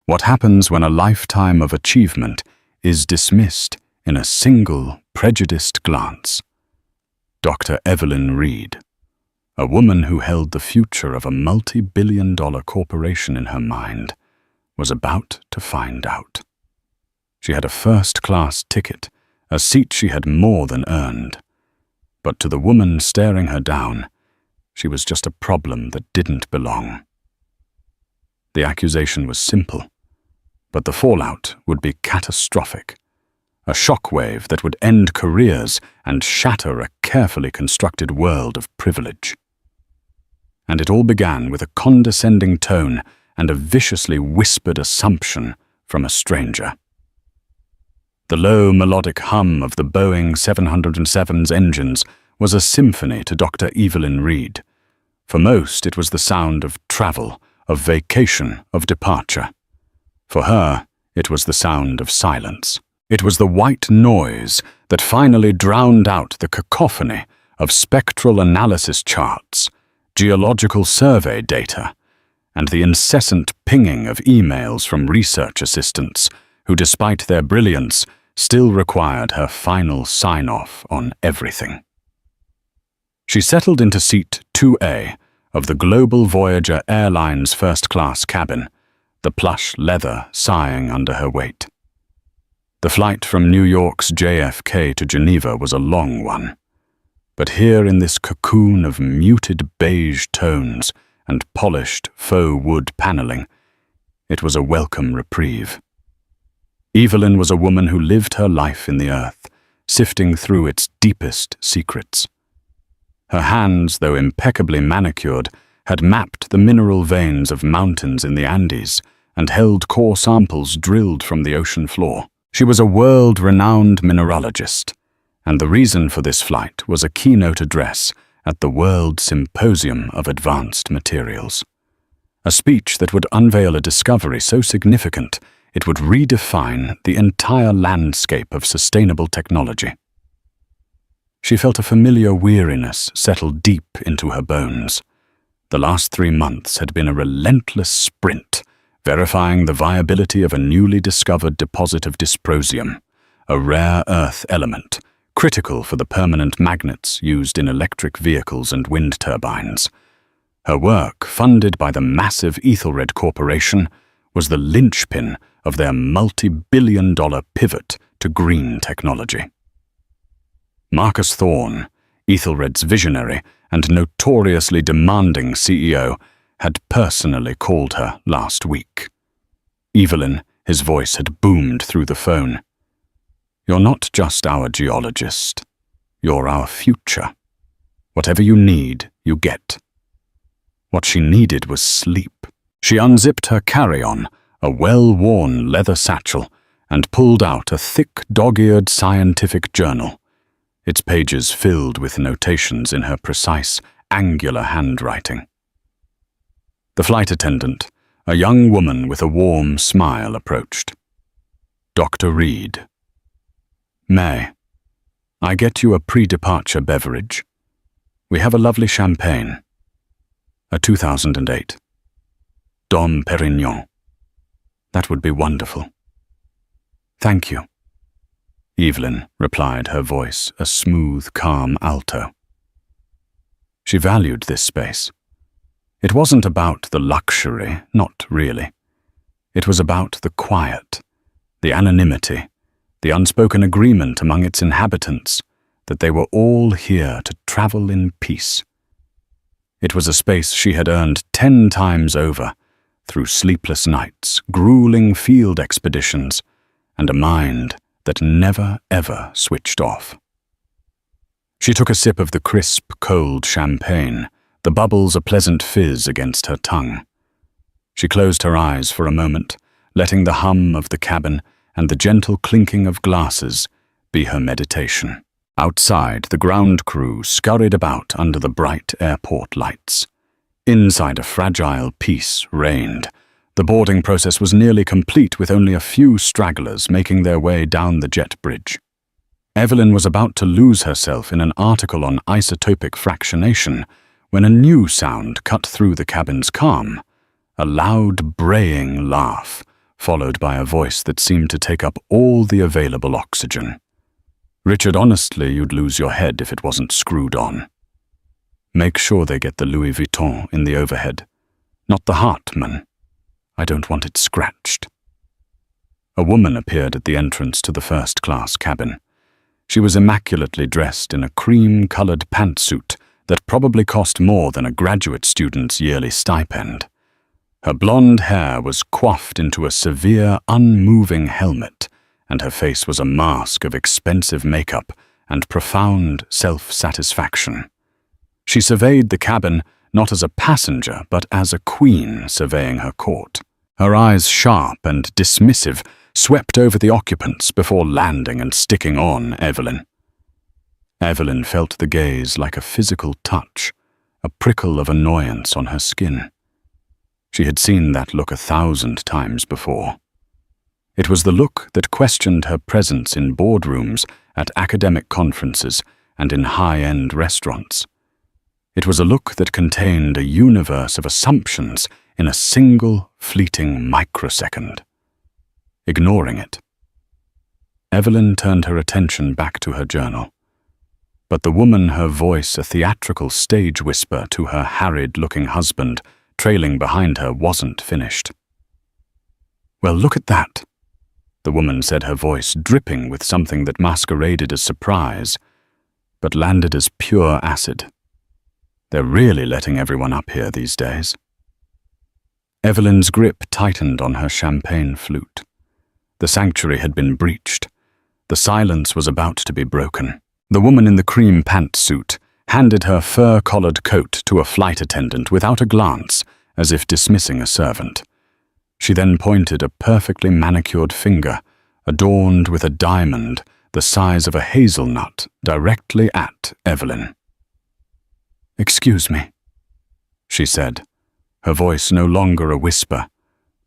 What happens when a lifetime of achievement is dismissed in a single, prejudiced glance? Dr. Evelyn Reed, a woman who held the future of a multi-billion-dollar corporation in her mind, was about to find out. She had a first-class ticket, a seat she had more than earned. But to the woman staring her down, she was just a problem that didn't belong. The accusation was simple, but the fallout would be catastrophic. A shockwave that would end careers and shatter a carefully constructed world of privilege. And it all began with a condescending tone and a viciously whispered assumption from a stranger. The low melodic hum of the Boeing 707's engines was a symphony to Dr. Evelyn Reed. For most, it was the sound of travel, of vacation, of departure. For her, it was the sound of silence. It was the white noise that finally drowned out the cacophony of spectral analysis charts, geological survey data, and the incessant pinging of emails from research assistants who, despite their brilliance, still required her final sign-off on everything. She settled into seat 2A of the Global Voyager Airline's first-class cabin, the plush leather sighing under her weight. The flight from New York's JFK to Geneva was a long one, but here in this cocoon of muted beige tones and polished faux wood paneling, it was a welcome reprieve. Evelyn was a woman who lived her life in the earth, sifting through its deepest secrets. Her hands, though impeccably manicured, had mapped the mineral veins of mountains in the Andes and held core samples drilled from the ocean floor. She was a world-renowned mineralogist, and the reason for this flight was a keynote address at the World Symposium of Advanced Materials. A speech that would unveil a discovery so significant it would redefine the entire landscape of sustainable technology. She felt a familiar weariness settle deep into her bones. The last 3 months had been a relentless sprint, verifying the viability of a newly discovered deposit of dysprosium, a rare earth element, critical for the permanent magnets used in electric vehicles and wind turbines. Her work, funded by the massive Ethelred Corporation, was the linchpin of their multi-billion-dollar pivot to green technology. Marcus Thorne, Ethelred's visionary and notoriously demanding CEO, had personally called her last week. Evelyn, his voice had boomed through the phone. "You're not just our geologist. You're our future. Whatever you need, you get." What she needed was sleep. She unzipped her carry-on, a well-worn leather satchel, and pulled out a thick, dog-eared scientific journal, its pages filled with notations in her precise, angular handwriting. The flight attendant, a young woman with a warm smile, approached. "Dr. Reed. May, I get you a pre-departure beverage. We have a lovely champagne. A 2008. Dom Perignon. That would be wonderful." "Thank you," Evelyn replied, her voice a smooth, calm alto. She valued this space. It wasn't about the luxury, not really. It was about the quiet, the anonymity, the unspoken agreement among its inhabitants that they were all here to travel in peace. It was a space she had earned 10 times over, through sleepless nights, grueling field expeditions, and a mind that never ever switched off. She took a sip of the crisp, cold champagne, the bubbles a pleasant fizz against her tongue. She closed her eyes for a moment, letting the hum of the cabin and the gentle clinking of glasses be her meditation. Outside, the ground crew scurried about under the bright airport lights. Inside, a fragile peace reigned. The boarding process was nearly complete, with only a few stragglers making their way down the jet bridge. Evelyn was about to lose herself in an article on isotopic fractionation when a new sound cut through the cabin's calm, a loud braying laugh followed by a voice that seemed to take up all the available oxygen. "Richard, honestly, you'd lose your head if it wasn't screwed on. Make sure they get the Louis Vuitton in the overhead, not the Hartmann. I don't want it scratched." A woman appeared at the entrance to the first-class cabin. She was immaculately dressed in a cream-colored pantsuit that probably cost more than a graduate student's yearly stipend. Her blonde hair was coiffed into a severe, unmoving helmet, and her face was a mask of expensive makeup and profound self-satisfaction. She surveyed the cabin not as a passenger, but as a queen surveying her court. Her eyes, sharp and dismissive, swept over the occupants before landing and sticking on Evelyn. Evelyn felt the gaze like a physical touch, a prickle of annoyance on her skin. She had seen that look 1,000 times before. It was the look that questioned her presence in boardrooms, at academic conferences, and in high-end restaurants. It was a look that contained a universe of assumptions in a single, fleeting microsecond. Ignoring it, Evelyn turned her attention back to her journal. But the woman, her voice a theatrical stage whisper to her harried-looking husband, trailing behind her, wasn't finished. "Well, look at that," the woman said, her voice dripping with something that masqueraded as surprise, but landed as pure acid. "They're really letting everyone up here these days." Evelyn's grip tightened on her champagne flute. The sanctuary had been breached. The silence was about to be broken. The woman in the cream pantsuit handed her fur-collared coat to a flight attendant without a glance, as if dismissing a servant. She then pointed a perfectly manicured finger, adorned with a diamond the size of a hazelnut, directly at Evelyn. "Excuse me," she said, her voice no longer a whisper,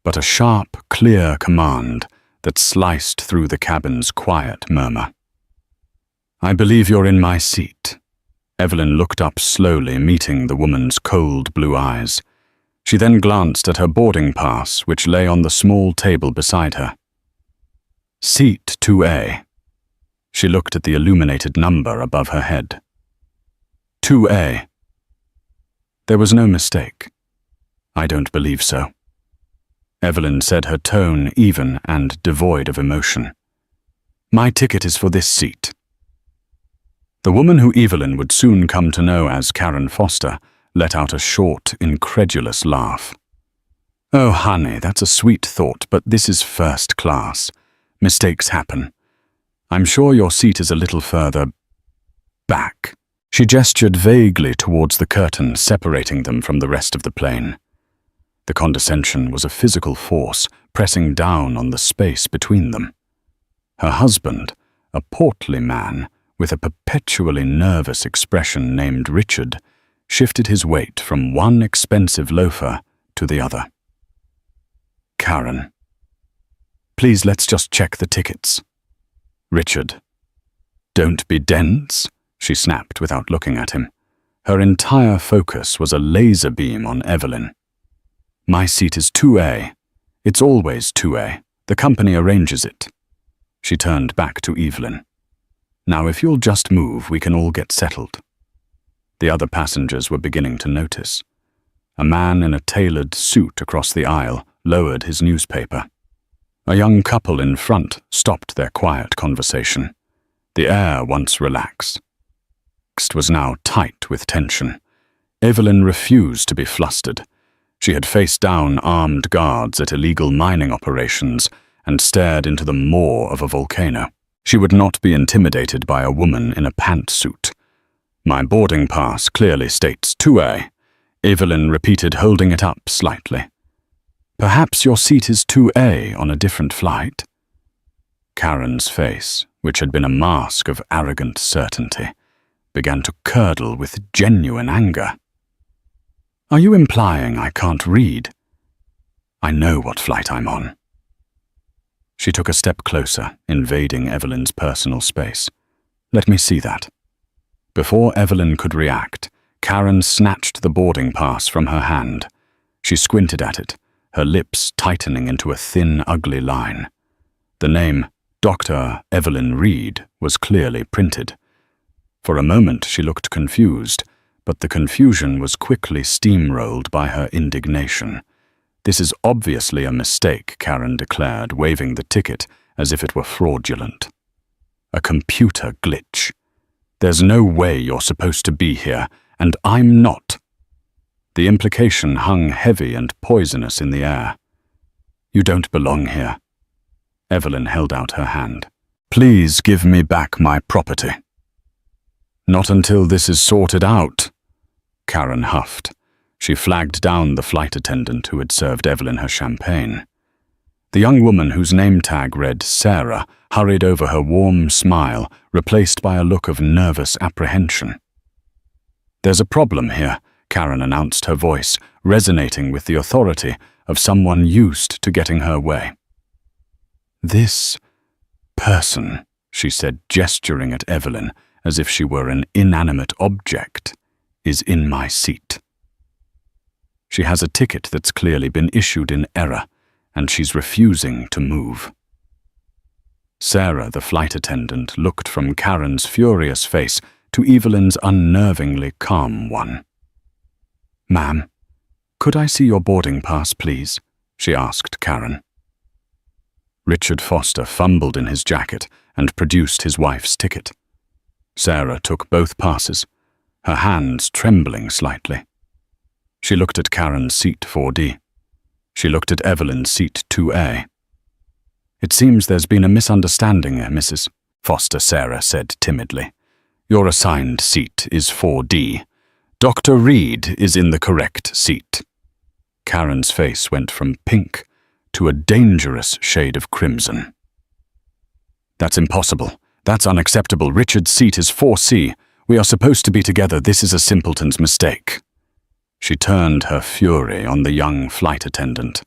but a sharp, clear command that sliced through the cabin's quiet murmur. "I believe you're in my seat." Evelyn looked up slowly, meeting the woman's cold blue eyes. She then glanced at her boarding pass, which lay on the small table beside her. "Seat 2A. She looked at the illuminated number above her head. 2A. There was no mistake. "I don't believe so," Evelyn said, her tone even and devoid of emotion. "My ticket is for this seat." The woman who Evelyn would soon come to know as Karen Foster let out a short, incredulous laugh. "Oh, honey, that's a sweet thought, but this is first class. Mistakes happen. I'm sure your seat is a little further back." She gestured vaguely towards the curtain separating them from the rest of the plane. The condescension was a physical force pressing down on the space between them. Her husband, a portly man with a perpetually nervous expression named Richard, shifted his weight from one expensive loafer to the other. "Karen, please let's just check the tickets." "Richard, don't be dense," she snapped without looking at him. Her entire focus was a laser beam on Evelyn. "My seat is 2A. It's always 2A. The company arranges it." She turned back to Evelyn. "Now, if you'll just move, we can all get settled." The other passengers were beginning to notice. A man in a tailored suit across the aisle lowered his newspaper. A young couple in front stopped their quiet conversation. The air, once relaxed, was now tight with tension. Evelyn refused to be flustered. She had faced down armed guards at illegal mining operations and stared into the maw of a volcano. She would not be intimidated by a woman in a pantsuit. "My boarding pass clearly states 2A, Evelyn repeated, holding it up slightly. "Perhaps your seat is 2A on a different flight?" Karen's face, which had been a mask of arrogant certainty, began to curdle with genuine anger. "Are you implying I can't read? I know what flight I'm on." She took a step closer, invading Evelyn's personal space. "Let me see that." Before Evelyn could react, Karen snatched the boarding pass from her hand. She squinted at it, her lips tightening into a thin, ugly line. The name Dr. Evelyn Reed was clearly printed. For a moment she looked confused, but the confusion was quickly steamrolled by her indignation. "This is obviously a mistake," Karen declared, waving the ticket as if it were fraudulent. "A computer glitch. There's no way you're supposed to be here, and I'm not." The implication hung heavy and poisonous in the air. "You don't belong here." Evelyn held out her hand. "Please give me back my property." "Not until this is sorted out," Karen huffed. She flagged down the flight attendant who had served Evelyn her champagne. The young woman whose name tag read Sarah hurried over, her warm smile replaced by a look of nervous apprehension. "There's a problem here," Karen announced, her voice resonating with the authority of someone used to getting her way. "This person," she said, gesturing at Evelyn as if she were an inanimate object, "is in my seat. She has a ticket that's clearly been issued in error, and she's refusing to move." Sarah, the flight attendant, looked from Karen's furious face to Evelyn's unnervingly calm one. "Ma'am, could I see your boarding pass, please?" she asked Karen. Richard Foster fumbled in his jacket and produced his wife's ticket. Sarah took both passes, her hands trembling slightly. She looked at Karen's seat 4D. She looked at Evelyn's seat 2A. "It seems there's been a misunderstanding, Mrs. Foster," Sarah said timidly. "Your assigned seat is 4D. Dr. Reed is in the correct seat." Karen's face went from pink to a dangerous shade of crimson. "That's impossible. That's unacceptable. Richard's seat is 4C. We are supposed to be together. This is a simpleton's mistake." She turned her fury on the young flight attendant.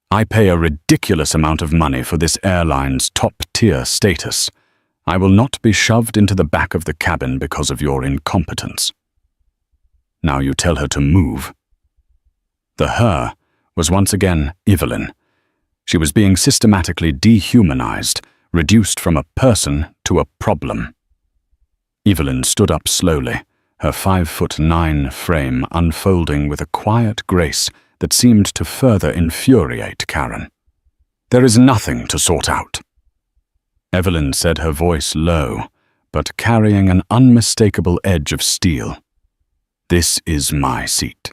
"I pay a ridiculous amount of money for this airline's top-tier status. I will not be shoved into the back of the cabin because of your incompetence. Now you tell her to move." The her was once again Evelyn. She was being systematically dehumanized, reduced from a person to a problem. Evelyn stood up slowly, her 5'9" frame unfolding with a quiet grace that seemed to further infuriate Karen. "There is nothing to sort out." Evelyn said, her voice low, but carrying an unmistakable edge of steel. "This is my seat.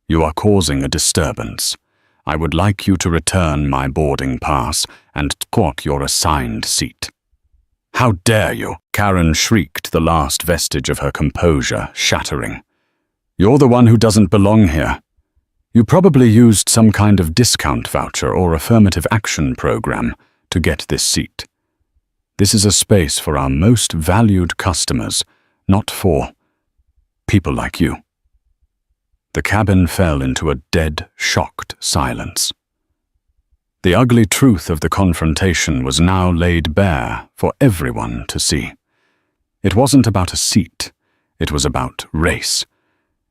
You are causing a disturbance. I would like you to return my boarding pass and take your assigned seat." "How dare you!" Karen shrieked, the last vestige of her composure shattering. "You're the one who doesn't belong here. You probably used some kind of discount voucher or affirmative action program to get this seat. This is a space for our most valued customers, not for people like you." The cabin fell into a dead, shocked silence. The ugly truth of the confrontation was now laid bare for everyone to see. It wasn't about a seat. It was about race.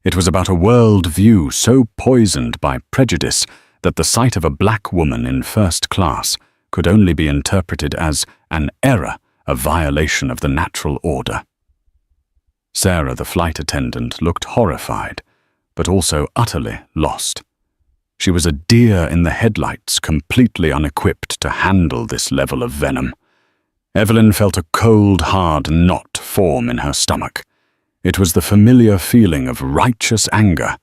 It was about a world view so poisoned by prejudice that the sight of a black woman in first class could only be interpreted as an error, a violation of the natural order. Sarah, the flight attendant, looked horrified, but also utterly lost. She was a deer in the headlights, completely unequipped to handle this level of venom. Evelyn felt a cold, hard knot form in her stomach. It was the familiar feeling of righteous anger,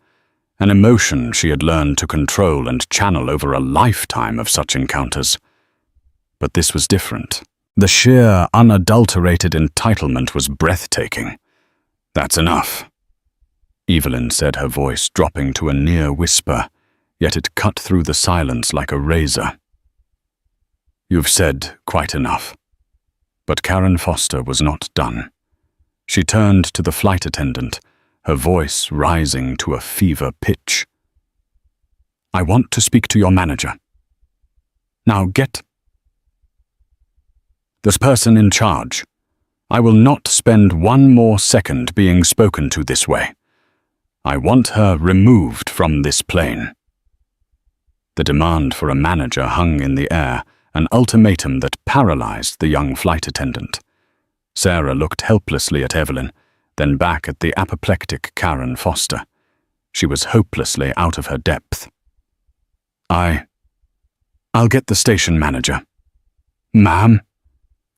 an emotion she had learned to control and channel over a lifetime of such encounters. But this was different. The sheer, unadulterated entitlement was breathtaking. "That's enough," Evelyn said, her voice dropping to a near whisper, yet it cut through the silence like a razor. "You've said quite enough." But Karen Foster was not done. She turned to the flight attendant, her voice rising to a fever pitch. "I want to speak to your manager. Now get this person in charge. I will not spend one more second being spoken to this way. I want her removed from this plane." The demand for a manager hung in the air, an ultimatum that paralyzed the young flight attendant. Sarah looked helplessly at Evelyn, then back at the apoplectic Karen Foster. She was hopelessly out of her depth. I'll get the station manager." "Ma'am?"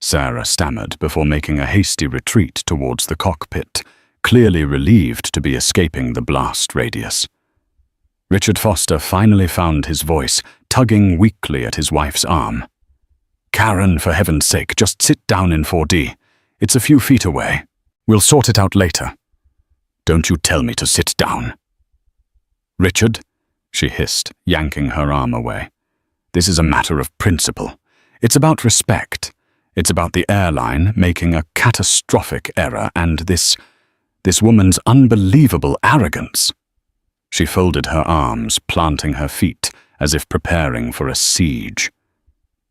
Sarah stammered before making a hasty retreat towards the cockpit, clearly relieved to be escaping the blast radius. Richard Foster finally found his voice, tugging weakly at his wife's arm. "Karen, for heaven's sake, just sit down in 4D. It's a few feet away. We'll sort it out later." "Don't you tell me to sit down." "Richard," she hissed, yanking her arm away. "This is a matter of principle. It's about respect. It's about the airline making a catastrophic error and this woman's unbelievable arrogance." She folded her arms, planting her feet as if preparing for a siege.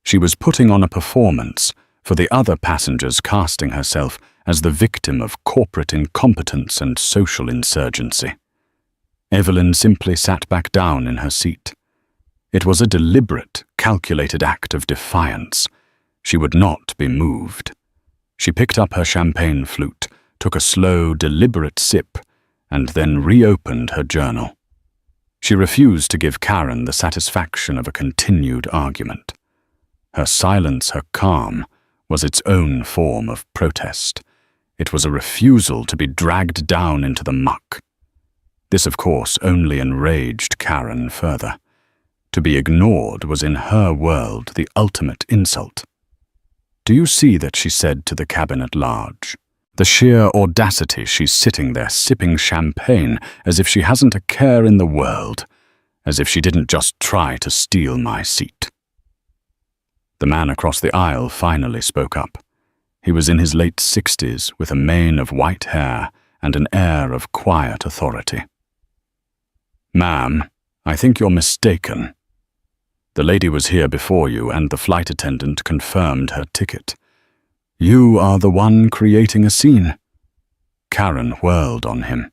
She was putting on a performance for the other passengers, casting herself as the victim of corporate incompetence and social insurgency. Evelyn simply sat back down in her seat. It was a deliberate, calculated act of defiance. She would not be moved. She picked up her champagne flute, took a slow, deliberate sip, and then reopened her journal. She refused to give Karen the satisfaction of a continued argument. Her silence, her calm, was its own form of protest. It was a refusal to be dragged down into the muck. This, of course, only enraged Karen further. To be ignored was in her world the ultimate insult. "Do you see that?" she said to the cabin at large. "The sheer audacity. She's sitting there sipping champagne as if she hasn't a care in the world, as if she didn't just try to steal my seat." The man across the aisle finally spoke up. He was in his late 60s with a mane of white hair and an air of quiet authority. "Ma'am, I think you're mistaken. The lady was here before you, and the flight attendant confirmed her ticket. You are the one creating a scene." Karen whirled on him.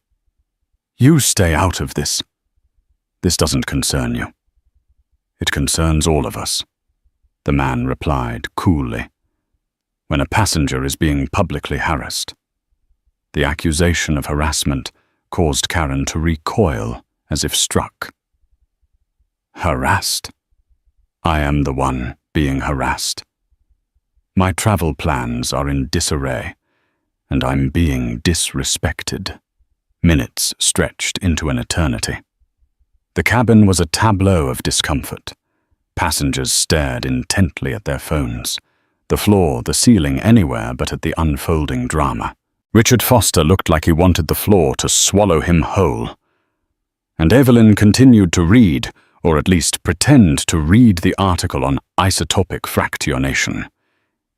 "You stay out of this. This doesn't concern you." "It concerns all of us," the man replied coolly. "When a passenger is being publicly harassed." The accusation of harassment caused Karen to recoil as if struck. "Harassed? I am the one being harassed. My travel plans are in disarray, and I'm being disrespected." Minutes stretched into an eternity. The cabin was a tableau of discomfort. Passengers stared intently at their phones. The floor, the ceiling, anywhere but at the unfolding drama. Richard Foster looked like he wanted the floor to swallow him whole. And Evelyn continued to read, or at least pretend to read, the article on isotopic fractionation.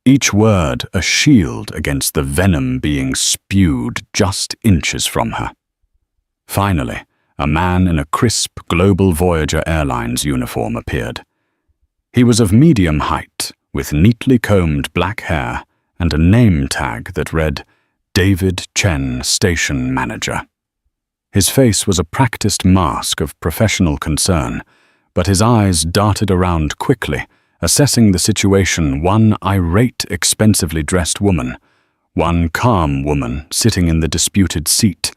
Each word a shield against the venom being spewed just inches from her. Finally, a man in a crisp Global Voyager Airlines uniform appeared. He was of medium height, with neatly combed black hair and a name tag that read, "David Chen, Station Manager." His face was a practiced mask of professional concern, but his eyes darted around quickly, assessing the situation: one irate, expensively dressed woman, one calm woman sitting in the disputed seat,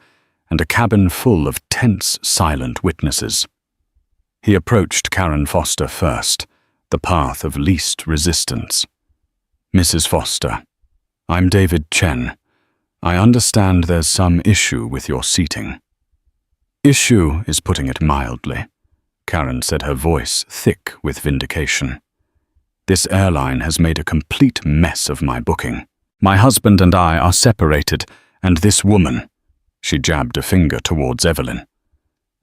and a cabin full of tense, silent witnesses. He approached Karen Foster first, the path of least resistance. "Mrs. Foster, I'm David Chen. I understand there's some issue with your seating." "Issue is putting it mildly," Karen said, her voice thick with vindication. "This airline has made a complete mess of my booking. My husband and I are separated, and this woman," she jabbed a finger towards Evelyn,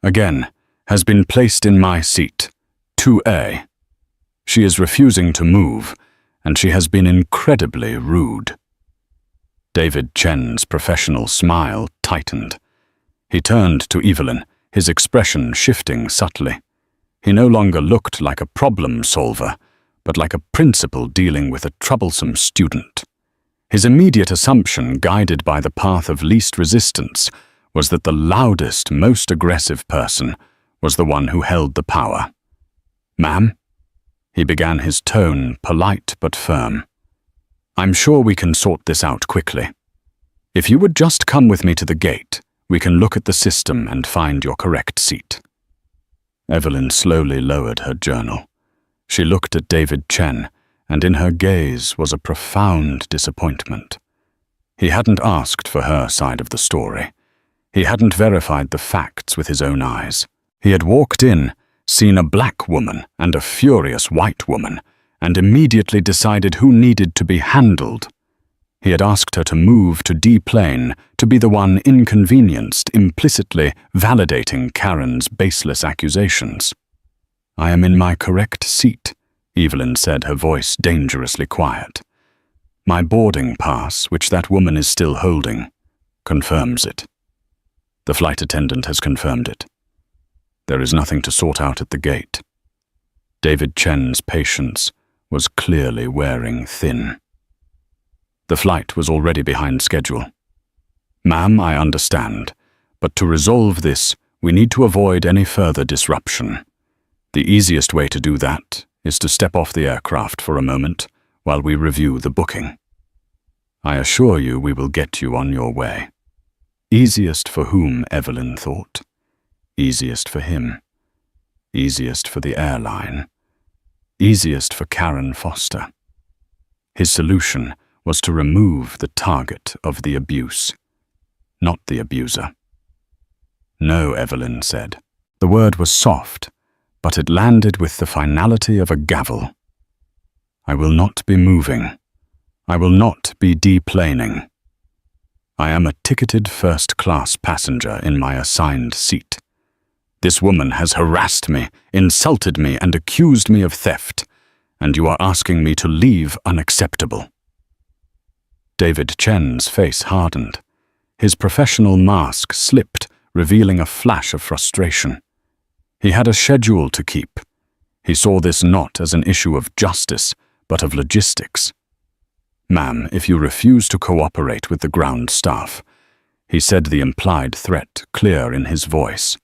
"again, has been placed in my seat, 2A. She is refusing to move, and she has been incredibly rude." David Chen's professional smile tightened. He turned to Evelyn, his expression shifting subtly. He no longer looked like a problem solver, but like a principal dealing with a troublesome student. His immediate assumption, guided by the path of least resistance, was that the loudest, most aggressive person was the one who held the power. "Ma'am?" He began, his tone polite but firm. "I'm sure we can sort this out quickly. If you would just come with me to the gate, we can look at the system and find your correct seat." Evelyn slowly lowered her journal. She looked at David Chen, and in her gaze was a profound disappointment. He hadn't asked for her side of the story. He hadn't verified the facts with his own eyes. He had walked in, seen a black woman and a furious white woman, and immediately decided who needed to be handled. He had asked her to move to D-plane, to be the one inconvenienced, implicitly validating Karen's baseless accusations. "I am in my correct seat," Evelyn said, her voice dangerously quiet. "My boarding pass, which that woman is still holding, confirms it. The flight attendant has confirmed it. There is nothing to sort out at the gate." David Chen's patience was clearly wearing thin. The flight was already behind schedule. "Ma'am, I understand, but to resolve this, we need to avoid any further disruption. The easiest way to do that is to step off the aircraft for a moment while we review the booking. I assure you we will get you on your way." Easiest for whom, Evelyn thought. Easiest for him. Easiest for the airline. Easiest for Karen Foster. His solution was to remove the target of the abuse, not the abuser. "No," Evelyn said. The word was soft, but it landed with the finality of a gavel. "I will not be moving. I will not be deplaning. I am a ticketed first-class passenger in my assigned seat. This woman has harassed me, insulted me, and accused me of theft, and you are asking me to leave unacceptable." David Chen's face hardened. His professional mask slipped, revealing a flash of frustration. He had a schedule to keep. He saw this not as an issue of justice, but of logistics. "Ma'am, if you refuse to cooperate with the ground staff," he said, the implied threat clear in his voice,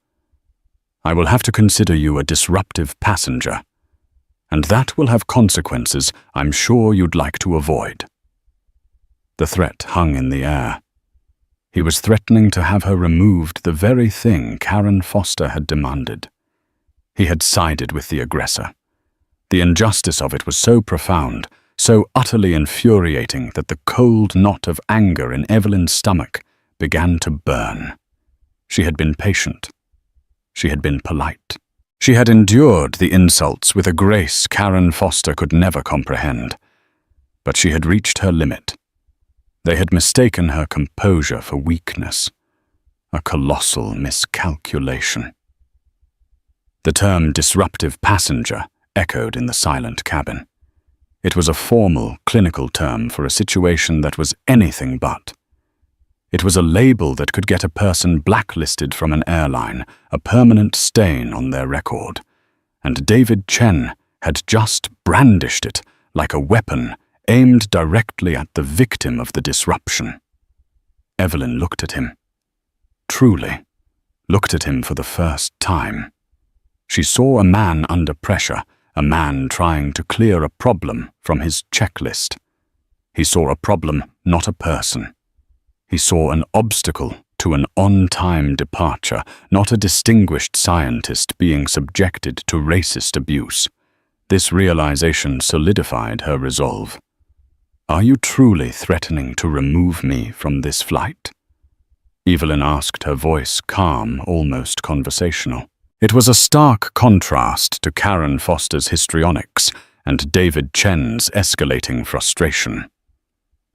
"I will have to consider you a disruptive passenger, and that will have consequences I'm sure you'd like to avoid." The threat hung in the air. He was threatening to have her removed the very thing Karen Foster had demanded. He had sided with the aggressor. The injustice of it was so profound, so utterly infuriating that the cold knot of anger in Evelyn's stomach began to burn. She had been patient. She had been polite. She had endured the insults with a grace Karen Foster could never comprehend. But she had reached her limit. They had mistaken her composure for weakness. A colossal miscalculation. The term disruptive passenger echoed in the silent cabin. It was a formal, clinical term for a situation that was anything but. It was a label that could get a person blacklisted from an airline, a permanent stain on their record. And David Chen had just brandished it like a weapon aimed directly at the victim of the disruption. Evelyn looked at him. Truly, looked at him for the first time. She saw a man under pressure, a man trying to clear a problem from his checklist. He saw a problem, not a person. He saw an obstacle to an on-time departure, not a distinguished scientist being subjected to racist abuse. This realization solidified her resolve. "Are you truly threatening to remove me from this flight?" Evelyn asked, her voice calm, almost conversational. It was a stark contrast to Karen Foster's histrionics and David Chen's escalating frustration.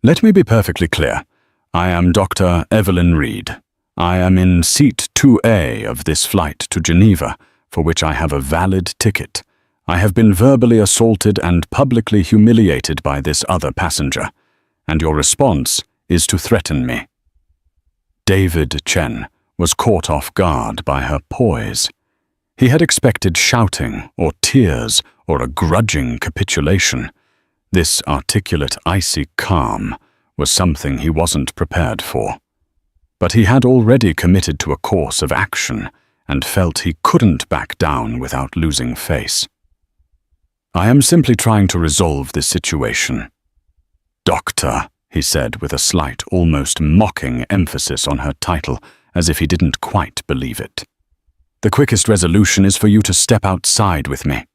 "Let me be perfectly clear. I am Dr. Evelyn Reed. I am in seat 2A of this flight to Geneva, for which I have a valid ticket. I have been verbally assaulted and publicly humiliated by this other passenger, and your response is to threaten me." David Chen was caught off guard by her poise. He had expected shouting or tears or a grudging capitulation. This articulate, icy calm was something he wasn't prepared for. But he had already committed to a course of action and felt he couldn't back down without losing face. I am simply trying to resolve this situation. Doctor, he said with a slight, almost mocking emphasis on her title, as if he didn't quite believe it. The quickest resolution is for you to step outside with me.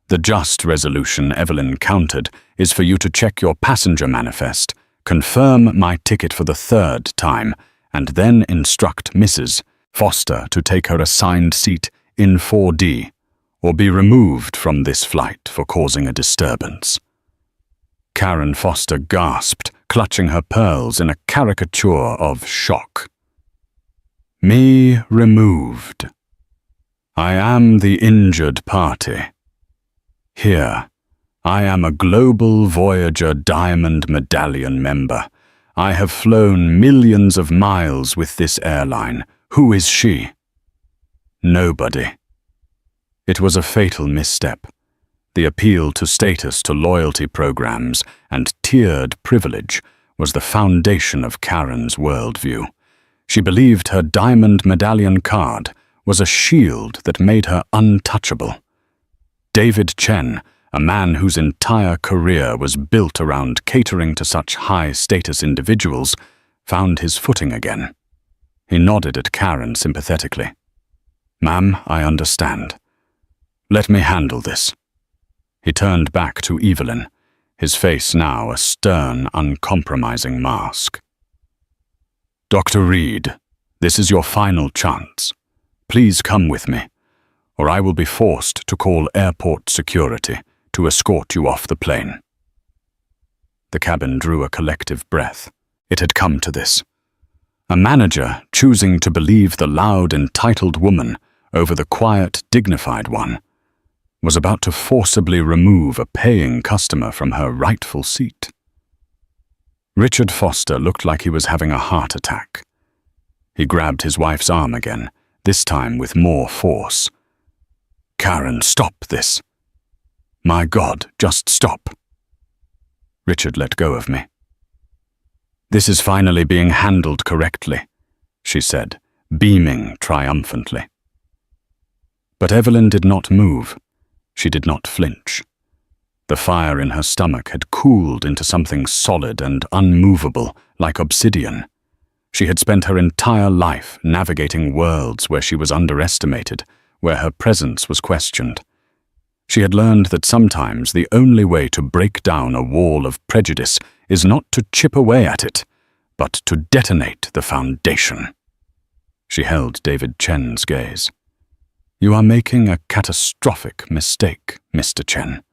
The just resolution, Evelyn countered, is for you to check your passenger manifest, confirm my ticket for the 3rd time, and then instruct Mrs. Foster to take her assigned seat in 4D, or be removed from this flight for causing a disturbance. Karen Foster gasped, clutching her pearls in a caricature of shock. Me removed. I am the injured party. Here, I am a Global Voyager Diamond Medallion member. I have flown millions of miles with this airline. Who is she? Nobody. It was a fatal misstep. The appeal to status, to loyalty programs, and tiered privilege was the foundation of Karen's worldview. She believed her Diamond Medallion card was a shield that made her untouchable. David Chen, a man whose entire career was built around catering to such high-status individuals, found his footing again. He nodded at Karen sympathetically. "Ma'am, I understand. Let me handle this." He turned back to Evelyn, his face now a stern, uncompromising mask. "Dr. Reed, this is your final chance. Please come with me, or I will be forced to call airport security to escort you off the plane." The cabin drew a collective breath. It had come to this. A manager choosing to believe the loud, entitled woman over the quiet, dignified one was about to forcibly remove a paying customer from her rightful seat. Richard Foster looked like he was having a heart attack. He grabbed his wife's arm again, this time with more force. "Karen, stop this. My God, just stop." Richard let go of me. "This is finally being handled correctly," she said, beaming triumphantly. But Evelyn did not move. She did not flinch. The fire in her stomach had cooled into something solid and unmovable, like obsidian. She had spent her entire life navigating worlds where she was underestimated, where her presence was questioned. She had learned that sometimes the only way to break down a wall of prejudice is not to chip away at it, but to detonate the foundation. She held David Chen's gaze. "You are making a catastrophic mistake, Mr. Chen.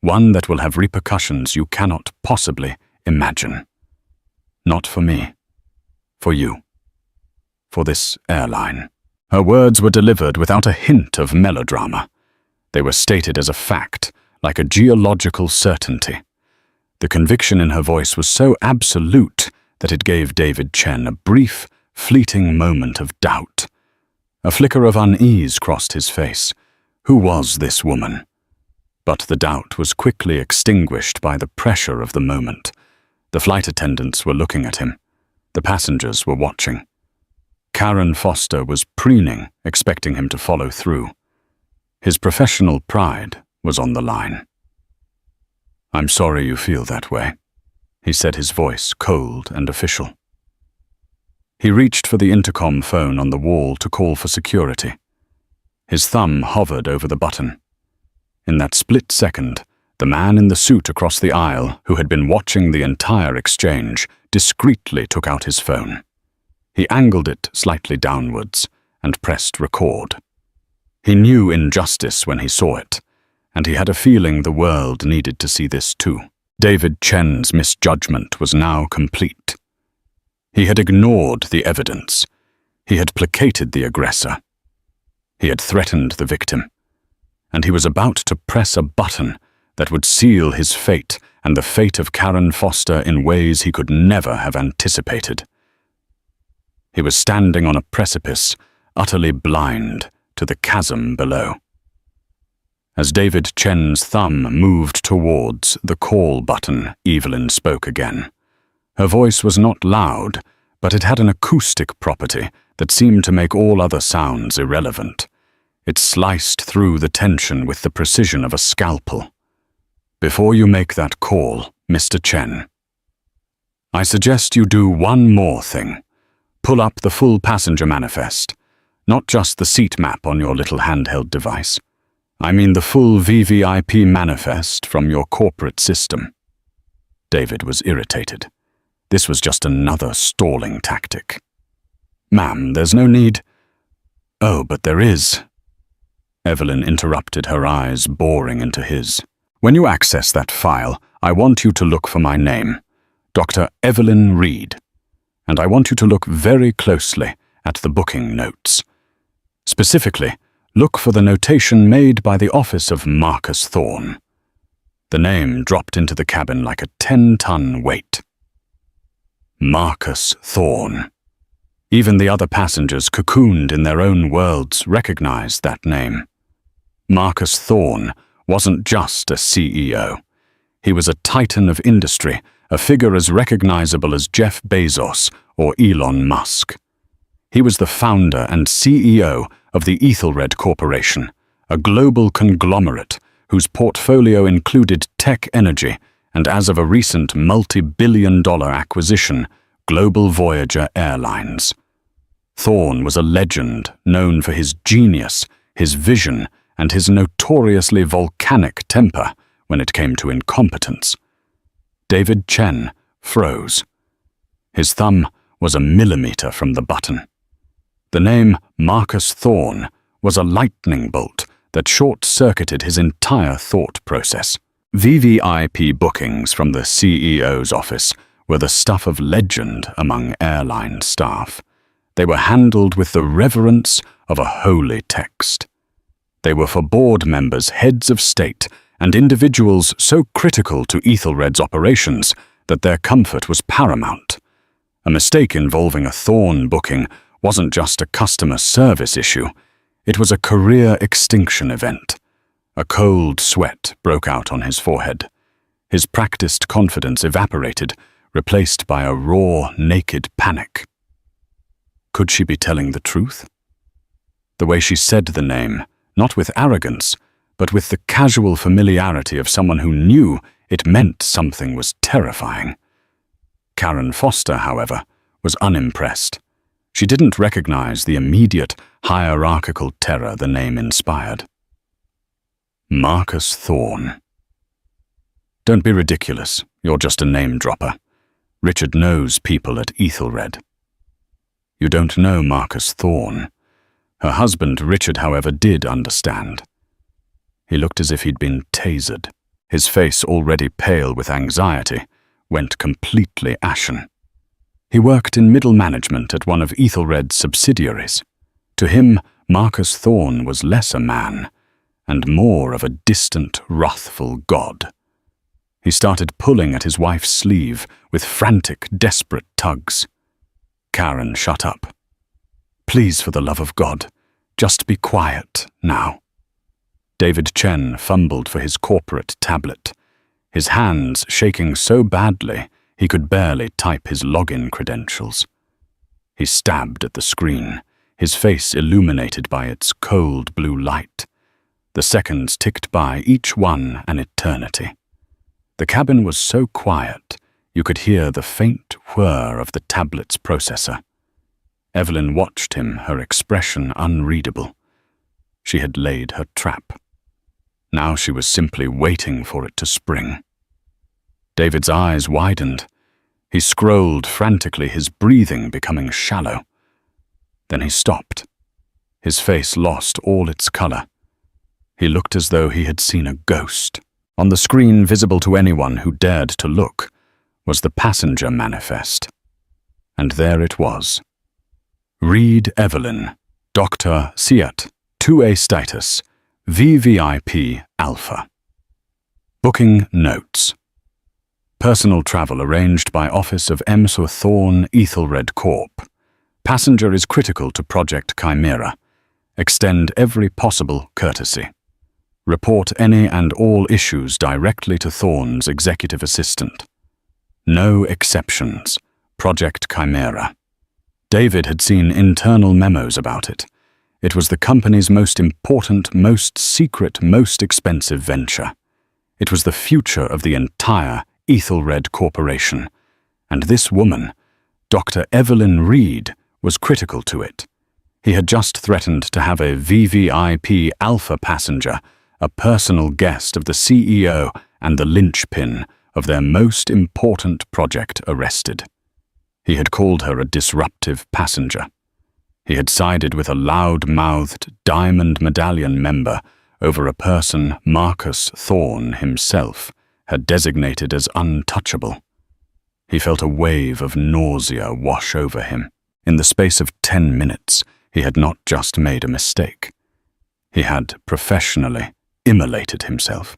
One that will have repercussions you cannot possibly imagine. Not for me. For you. For this airline." Her words were delivered without a hint of melodrama. They were stated as a fact, like a geological certainty. The conviction in her voice was so absolute that it gave David Chen a brief, fleeting moment of doubt. A flicker of unease crossed his face. Who was this woman? But the doubt was quickly extinguished by the pressure of the moment. The flight attendants were looking at him. The passengers were watching. Karen Foster was preening, expecting him to follow through. His professional pride was on the line. "I'm sorry you feel that way," he said, his voice cold and official. He reached for the intercom phone on the wall to call for security. His thumb hovered over the button. In that split second, the man in the suit across the aisle, who had been watching the entire exchange, discreetly took out his phone. He angled it slightly downwards and pressed record. He knew injustice when he saw it, and he had a feeling the world needed to see this too. David Chen's misjudgment was now complete. He had ignored the evidence. He had placated the aggressor. He had threatened the victim. And he was about to press a button that would seal his fate and the fate of Karen Foster in ways he could never have anticipated. He was standing on a precipice, utterly blind to the chasm below. As David Chen's thumb moved towards the call button, Evelyn spoke again. Her voice was not loud, but it had an acoustic property that seemed to make all other sounds irrelevant. It sliced through the tension with the precision of a scalpel. "Before you make that call, Mr. Chen, I suggest you do one more thing. Pull up the full passenger manifest, not just the seat map on your little handheld device. I mean the full VVIP manifest from your corporate system." David was irritated. This was just another stalling tactic. "Ma'am, there's no need—" "Oh, but there is." Evelyn interrupted, her eyes boring into his. "When you access that file, I want you to look for my name, Dr. Evelyn Reed. And I want you to look very closely at the booking notes. Specifically, look for the notation made by the office of Marcus Thorne." The name dropped into the cabin like a 10-ton weight. Marcus Thorne. Even the other passengers, cocooned in their own worlds, recognized that name. Marcus Thorne wasn't just a CEO. He was a titan of industry, a figure as recognizable as Jeff Bezos or Elon Musk. He was the founder and CEO of the Ethelred Corporation, a global conglomerate whose portfolio included Tech Energy and, as of a recent multi-billion-dollar acquisition, Global Voyager Airlines. Thorne was a legend known for his genius, his vision, and his notoriously volcanic temper when it came to incompetence. David Chen froze. His thumb was a millimeter from the button. The name Marcus Thorne was a lightning bolt that short-circuited his entire thought process. VVIP bookings from the CEO's office were the stuff of legend among airline staff. They were handled with the reverence of a holy text. They were for board members, heads of state, and individuals so critical to Ethelred's operations that their comfort was paramount. A mistake involving a Thorne booking wasn't just a customer service issue. It was a career extinction event. A cold sweat broke out on his forehead. His practiced confidence evaporated, replaced by a raw, naked panic. Could she be telling the truth? The way she said the name, not with arrogance, but with the casual familiarity of someone who knew it meant something was terrifying. Karen Foster, however, was unimpressed. She didn't recognize the immediate, hierarchical terror the name inspired. Marcus Thorne. Don't be ridiculous. You're just a name-dropper. Richard knows people at Ethelred. You don't know Marcus Thorne. Her husband, Richard, however, did understand. He looked as if he'd been tasered. His face, already pale with anxiety, went completely ashen. He worked in middle management at one of Ethelred's subsidiaries. To him, Marcus Thorne was less a man, and more of a distant, wrathful god. He started pulling at his wife's sleeve with frantic, desperate tugs. Karen shut up. Please, for the love of God, just be quiet now. David Chen fumbled for his corporate tablet, his hands shaking so badly he could barely type his login credentials. He stabbed at the screen, his face illuminated by its cold blue light. The seconds ticked by, each one an eternity. The cabin was so quiet, you could hear the faint whir of the tablet's processor. Evelyn watched him, her expression unreadable. She had laid her trap. Now she was simply waiting for it to spring. David's eyes widened. He scrolled frantically, his breathing becoming shallow. Then he stopped. His face lost all its color. He looked as though he had seen a ghost. On the screen, visible to anyone who dared to look, was the passenger manifest. And there it was. Reed Evelyn, Dr. Siat, 2A status, VVIP Alpha. Booking notes. Personal travel arranged by Office of Emsor Thorne Ethelred Corp. Passenger is critical to Project Chimera. Extend every possible courtesy. Report any and all issues directly to Thorne's executive assistant. No exceptions. Project Chimera. David had seen internal memos about it. It was the company's most important, most secret, most expensive venture. It was the future of the entire Ethelred Corporation. And this woman, Dr. Evelyn Reed, was critical to it. He had just threatened to have a VVIP Alpha passenger, a personal guest of the CEO and the linchpin of their most important project, arrested. He had called her a disruptive passenger. He had sided with a loud-mouthed Diamond Medallion member over a person Marcus Thorne himself had designated as untouchable. He felt a wave of nausea wash over him. In the space of 10 minutes, he had not just made a mistake. He had professionally immolated himself.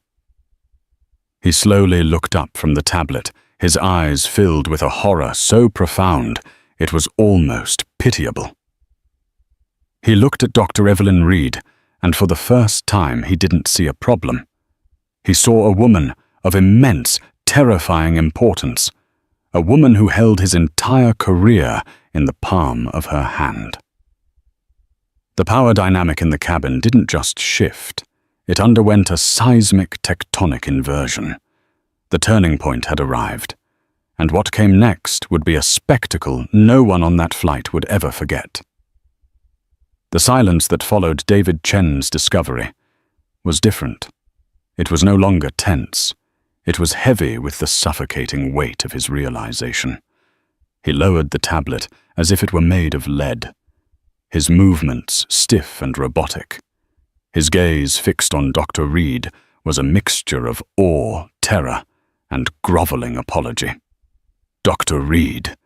He slowly looked up from the tablet, his eyes filled with a horror so profound it was almost pitiable. He looked at Dr. Evelyn Reed, and for the first time he didn't see a problem. He saw a woman of immense, terrifying importance, a woman who held his entire career in the palm of her hand. The power dynamic in the cabin didn't just shift, it underwent a seismic tectonic inversion. The turning point had arrived, and what came next would be a spectacle no one on that flight would ever forget. The silence that followed David Chen's discovery was different. It was no longer tense. It was heavy with the suffocating weight of his realization. He lowered the tablet as if it were made of lead, his movements stiff and robotic. His gaze fixed on Dr. Reed was a mixture of awe, terror, and groveling apology. Dr. Reed.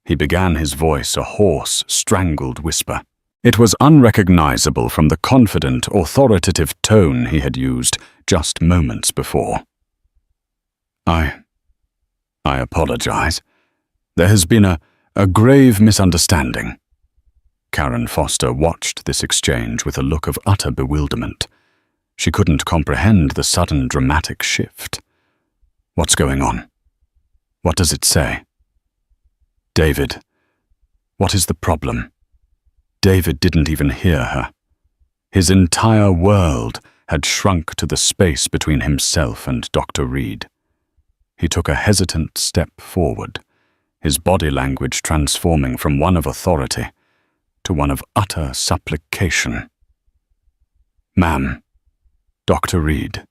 He began, his voice a hoarse, strangled whisper. It was unrecognizable from the confident, authoritative tone he had used just moments before. I apologize. There has been a grave misunderstanding. Karen Foster watched this exchange with a look of utter bewilderment. She couldn't comprehend the sudden dramatic shift. What's going on? What does it say? David, what is the problem? David didn't even hear her. His entire world had shrunk to the space between himself and Dr. Reed. He took a hesitant step forward, his body language transforming from one of authority to one of utter supplication. Ma'am, Dr. Reed,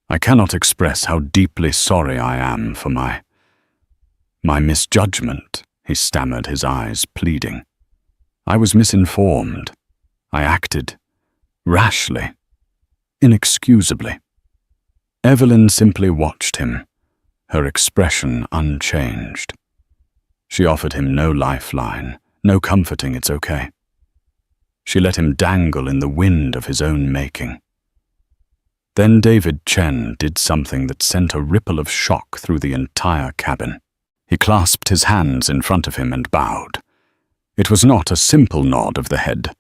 I cannot express how deeply sorry I am for my misjudgment, he stammered, his eyes pleading. I was misinformed. I acted rashly, inexcusably. Evelyn simply watched him, her expression unchanged. She offered him no lifeline, no comforting "it's okay." She let him dangle in the wind of his own making. Then David Chen did something that sent a ripple of shock through the entire cabin. He clasped his hands in front of him and bowed. It was not a simple nod of the head.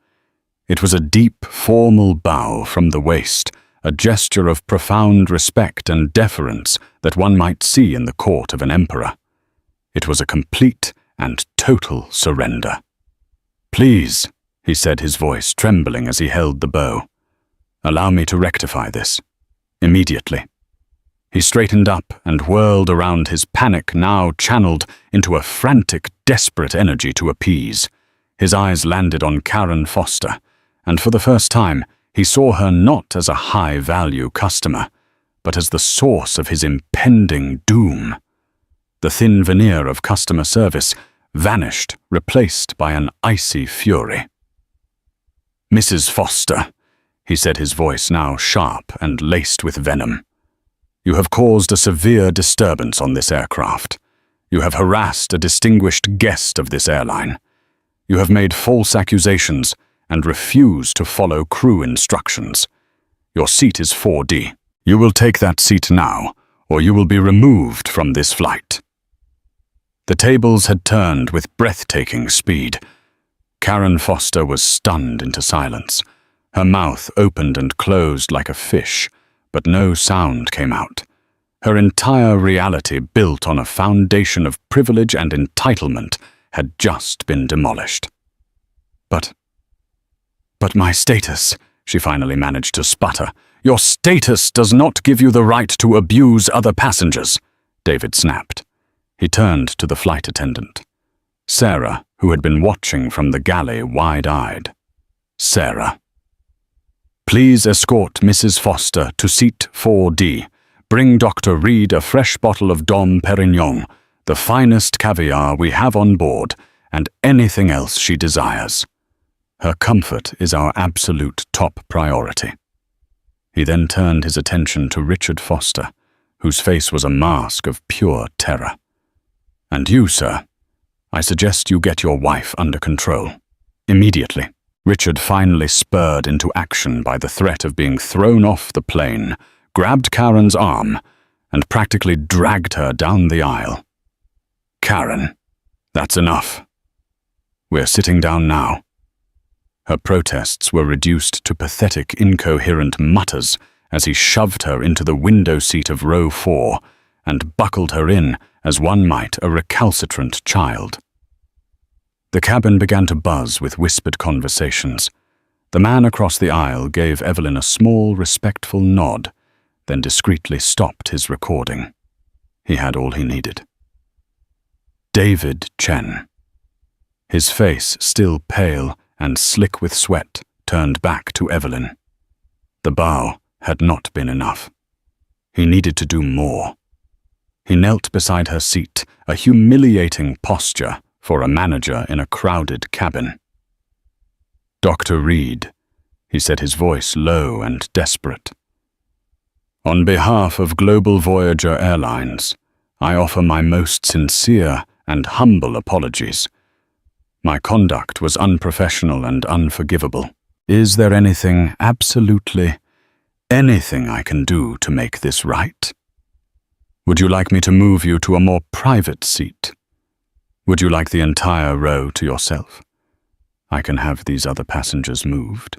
It was a deep, formal bow from the waist, a gesture of profound respect and deference that one might see in the court of an emperor. It was a complete and total surrender. Please, he said, his voice trembling as he held the bow. Allow me to rectify this. Immediately. He straightened up and whirled around, his panic now channeled into a frantic, desperate energy to appease. His eyes landed on Karen Foster, and for the first time, he saw her not as a high-value customer, but as the source of his impending doom. The thin veneer of customer service vanished, replaced by an icy fury. Mrs. Foster, he said, his voice now sharp and laced with venom. You have caused a severe disturbance on this aircraft. You have harassed a distinguished guest of this airline. You have made false accusations and refused to follow crew instructions. Your seat is 4D. You will take that seat now, or you will be removed from this flight. The tables had turned with breathtaking speed. Karen Foster was stunned into silence. Her mouth opened and closed like a fish, but no sound came out. Her entire reality, built on a foundation of privilege and entitlement, had just been demolished. But "But my status," she finally managed to sputter. "Your status does not give you the right to abuse other passengers," David snapped. He turned to the flight attendant. Sarah, who had been watching from the galley wide-eyed. "Sarah. Please escort Mrs. Foster to seat 4D. Bring Dr. Reed a fresh bottle of Dom Perignon, the finest caviar we have on board, and anything else she desires. Her comfort is our absolute top priority." He then turned his attention to Richard Foster, whose face was a mask of pure terror. "And you, sir, I suggest you get your wife under control. Immediately." Richard finally spurred into action by the threat of being thrown off the plane, grabbed Karen's arm, and practically dragged her down the aisle. "Karen, that's enough. We're sitting down now." Her protests were reduced to pathetic, incoherent mutters as he shoved her into the window seat of row 4 and buckled her in as one might a recalcitrant child. The cabin began to buzz with whispered conversations. The man across the aisle gave Evelyn a small, respectful nod, then discreetly stopped his recording. He had all he needed. David Chen. His face, still pale and slick with sweat, turned back to Evelyn. The bow had not been enough. He needed to do more. He knelt beside her seat, a humiliating posture for a manager in a crowded cabin. "Dr. Reed," he said, his voice low and desperate. "On behalf of Global Voyager Airlines, I offer my most sincere and humble apologies. My conduct was unprofessional and unforgivable. Is there anything, absolutely anything I can do to make this right? Would you like me to move you to a more private seat? Would you like the entire row to yourself? I can have these other passengers moved."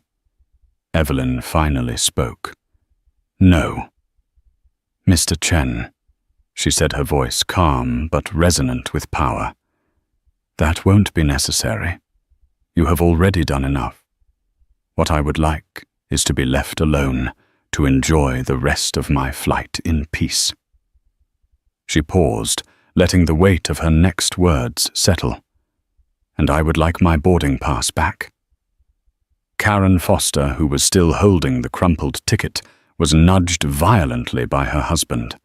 Evelyn finally spoke. "No." "Mr. Chen," she said, her voice calm but resonant with power. "That won't be necessary. You have already done enough. What I would like is to be left alone to enjoy the rest of my flight in peace." She paused, letting the weight of her next words settle. "And I would like my boarding pass back." Karen Foster, who was still holding the crumpled ticket, was nudged violently by her husband.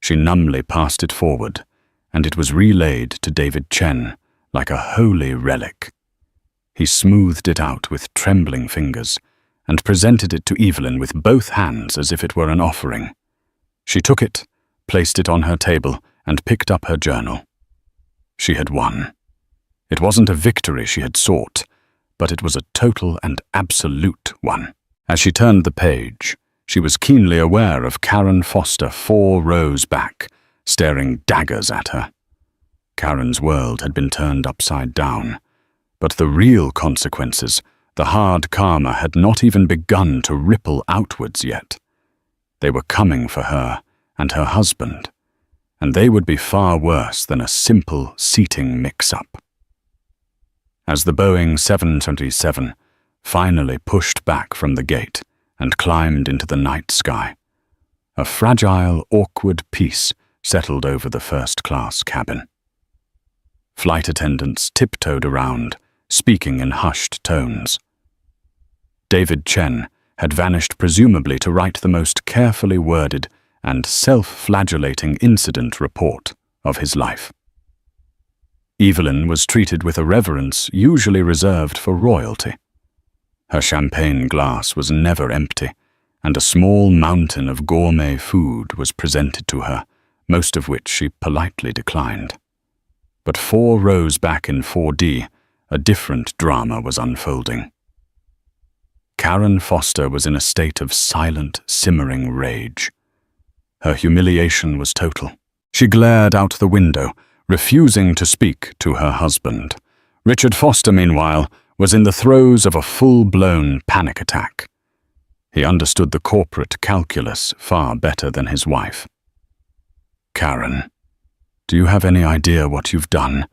She numbly passed it forward, and it was relayed to David Chen like a holy relic. He smoothed it out with trembling fingers and presented it to Evelyn with both hands as if it were an offering. She took it, placed it on her table, and picked up her journal. She had won. It wasn't a victory she had sought, but it was a total and absolute one. As she turned the page, she was keenly aware of Karen Foster 4 rows back, staring daggers at her. Karen's world had been turned upside down, but the real consequences, the hard karma, had not even begun to ripple outwards yet. They were coming for her and her husband, and they would be far worse than a simple seating mix-up. As the Boeing 727 finally pushed back from the gate and climbed into the night sky, a fragile, awkward peace settled over the first-class cabin. Flight attendants tiptoed around, speaking in hushed tones. David Chen had vanished, presumably to write the most carefully worded and self-flagellating incident report of his life. Evelyn was treated with a reverence usually reserved for royalty. Her champagne glass was never empty, and a small mountain of gourmet food was presented to her, most of which she politely declined. But 4 rows back in 4D, a different drama was unfolding. Karen Foster was in a state of silent, simmering rage. Her humiliation was total. She glared out the window, refusing to speak to her husband. Richard Foster, meanwhile, was in the throes of a full-blown panic attack. He understood the corporate calculus far better than his wife. "Karen, do you have any idea what you've done?"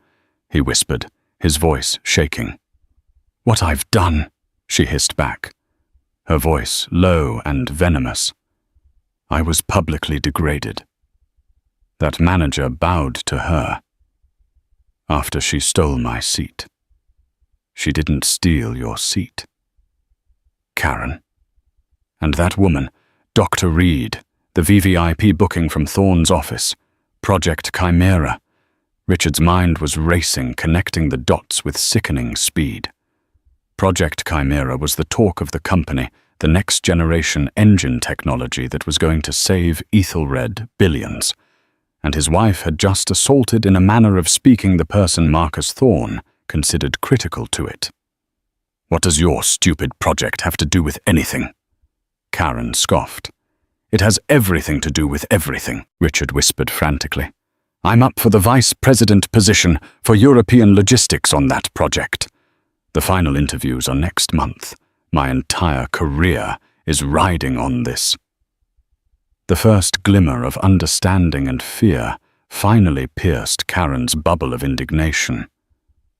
he whispered, his voice shaking. "What I've done?" she hissed back, her voice low and venomous. I was publicly degraded. That manager bowed to her after she stole my seat. She didn't steal your seat, Karen. And that woman, Dr. Reed, the VVIP booking from Thorne's office, Project Chimera. Richard's mind was racing, connecting the dots with sickening speed. Project Chimera was the talk of the company, the next-generation engine technology that was going to save Ethelred billions. And his wife had just assaulted, in a manner of speaking, the person Marcus Thorne considered critical to it. What does your stupid project have to do with anything? Karen scoffed. It has everything to do with everything, Richard whispered frantically. I'm up for the vice president position for European logistics on that project. The final interviews are next month. My entire career is riding on this. The first glimmer of understanding and fear finally pierced Karen's bubble of indignation.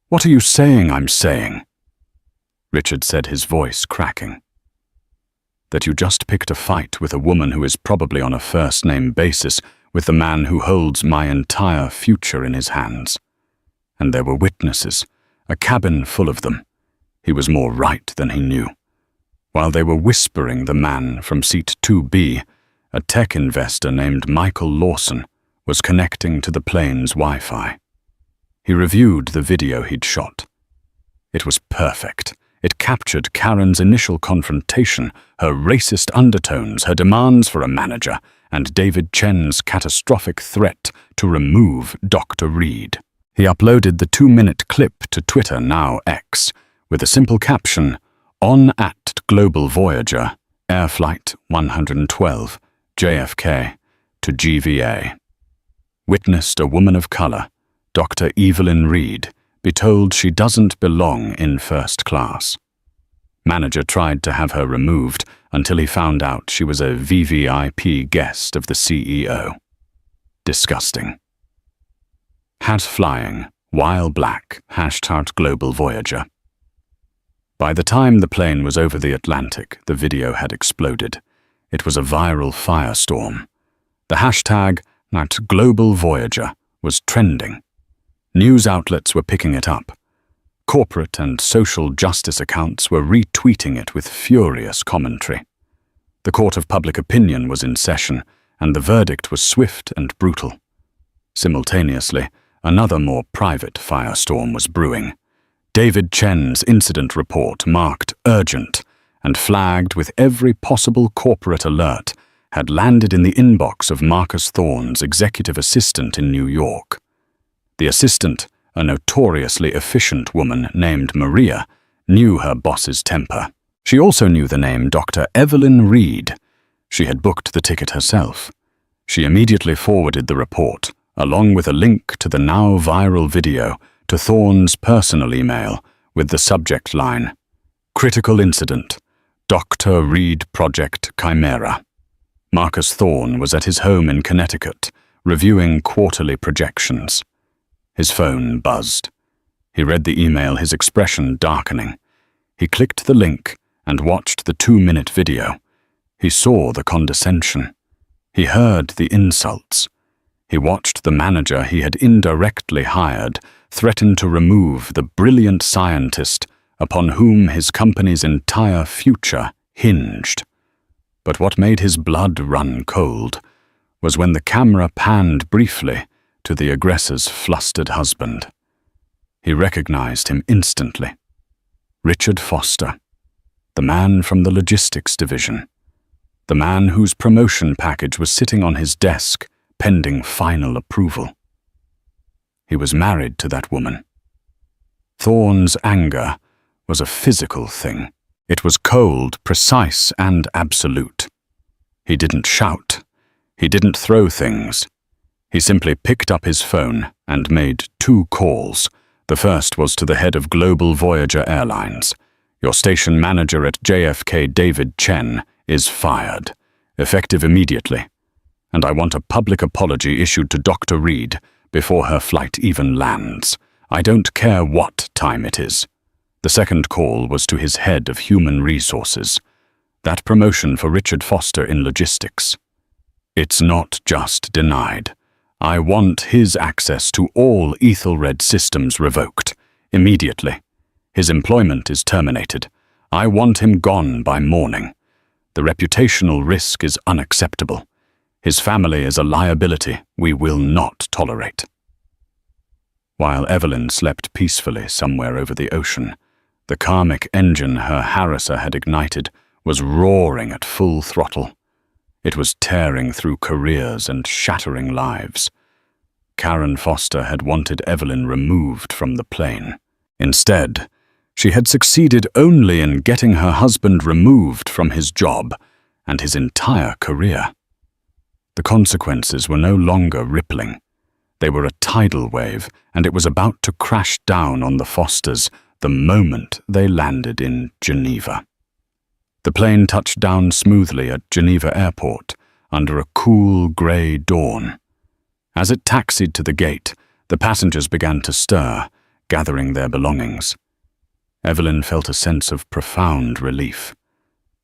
What are you saying I'm saying? Richard said, his voice cracking. That you just picked a fight with a woman who is probably on a first-name basis with the man who holds my entire future in his hands. And there were witnesses, a cabin full of them. He was more right than he knew. While they were whispering, the man from seat 2B, a tech investor named Michael Lawson, was connecting to the plane's Wi-Fi. He reviewed the video he'd shot. It was perfect. It captured Karen's initial confrontation, her racist undertones, her demands for a manager, and David Chen's catastrophic threat to remove Dr. Reed. He uploaded the 2-minute clip to Twitter, now X, with a simple caption, "On at Global Voyager, Air Flight 112, JFK, to GVA. Witnessed a woman of color, Dr. Evelyn Reed, be told she doesn't belong in first class. Manager tried to have her removed until he found out she was a VVIP guest of the CEO. Disgusting. Hat flying, while black, #Global Voyager. By the time the plane was over the Atlantic, the video had exploded. It was a viral firestorm. The hashtag #Global Voyager was trending. News outlets were picking it up. Corporate and social justice accounts were retweeting it with furious commentary. The court of public opinion was in session, and the verdict was swift and brutal. Simultaneously, another more private firestorm was brewing. David Chen's incident report, marked urgent and flagged with every possible corporate alert, had landed in the inbox of Marcus Thorne's executive assistant in New York. The assistant, a notoriously efficient woman named Maria, knew her boss's temper. She also knew the name Dr. Evelyn Reed. She had booked the ticket herself. She immediately forwarded the report, along with a link to the now viral video, to Thorne's personal email with the subject line, "Critical Incident, Dr. Reed Project Chimera." Marcus Thorne was at his home in Connecticut, reviewing quarterly projections. His phone buzzed. He read the email, his expression darkening. He clicked the link and watched the 2-minute video. He saw the condescension. He heard the insults. He watched the manager he had indirectly hired threaten to remove the brilliant scientist upon whom his company's entire future hinged. But what made his blood run cold was when the camera panned briefly to the aggressor's flustered husband. He recognized him instantly. Richard Foster, the man from the logistics division, the man whose promotion package was sitting on his desk pending final approval. He was married to that woman. Thorne's anger was a physical thing. It was cold, precise, and absolute. He didn't shout. He didn't throw things. He simply picked up his phone and made 2 calls. The first was to the head of Global Voyager Airlines. "Your station manager at JFK, David Chen, is fired, effective immediately. And I want a public apology issued to Dr. Reed before her flight even lands. I don't care what time it is. The second call was to his head of human resources. That promotion for Richard Foster in logistics. It's not just denied. I want his access to all Ethelred systems revoked, immediately. His employment is terminated. I want him gone by morning. The reputational risk is unacceptable. His family is a liability we will not tolerate. While Evelyn slept peacefully somewhere over the ocean, the karmic engine her harasser had ignited was roaring at full throttle. It was tearing through careers and shattering lives. Karen Foster had wanted Evelyn removed from the plane. Instead, she had succeeded only in getting her husband removed from his job and his entire career. The consequences were no longer rippling. They were a tidal wave, and it was about to crash down on the Fosters the moment they landed in Geneva. The plane touched down smoothly at Geneva Airport under a cool grey dawn. As it taxied to the gate, the passengers began to stir, gathering their belongings. Evelyn felt a sense of profound relief.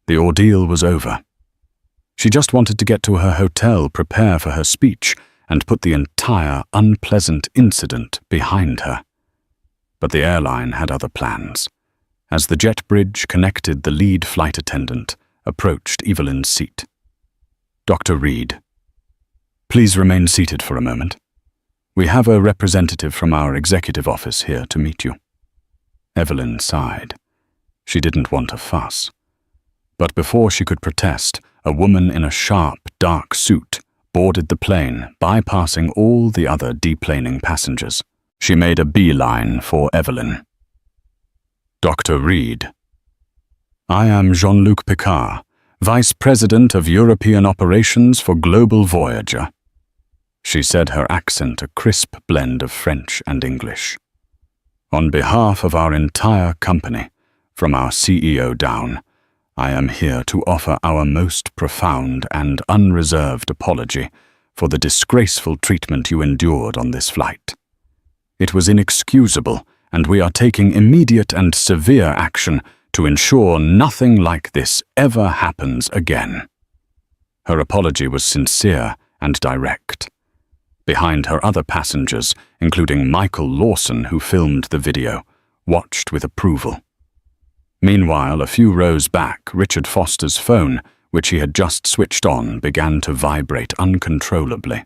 The ordeal was over. She just wanted to get to her hotel, prepare for her speech, and put the entire unpleasant incident behind her. But the airline had other plans. As the jet bridge connected, the lead flight attendant approached Evelyn's seat. "Dr. Reed, please remain seated for a moment. We have a representative from our executive office here to meet you." Evelyn sighed. She didn't want a fuss. But before she could protest, a woman in a sharp, dark suit boarded the plane, bypassing all the other deplaning passengers. She made a beeline for Evelyn. "Dr. Reed, I am Jean-Luc Picard, Vice President of European Operations for Global Voyager." She said, her accent a crisp blend of French and English. "On behalf of our entire company, from our CEO down, I am here to offer our most profound and unreserved apology for the disgraceful treatment you endured on this flight. It was inexcusable, and we are taking immediate and severe action to ensure nothing like this ever happens again." Her apology was sincere and direct. Behind her, other passengers, including Michael Lawson, who filmed the video, watched with approval. Meanwhile, a few rows back, Richard Foster's phone, which he had just switched on, began to vibrate uncontrollably.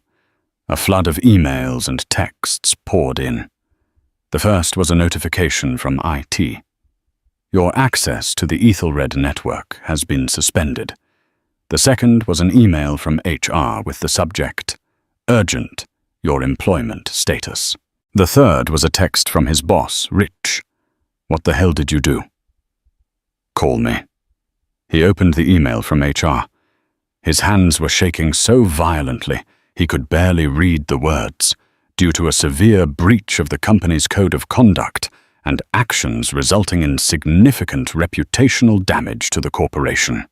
A flood of emails and texts poured in. The first was a notification from IT. "Your access to the Ethelred network has been suspended." The second was an email from HR with the subject, "Urgent, your employment status." The third was a text from his boss, Rich. "What the hell did you do?" "Call me." He opened the email from HR. His hands were shaking so violently he could barely read the words, due to a severe breach of the company's code of conduct and actions resulting in significant reputational damage to the corporation.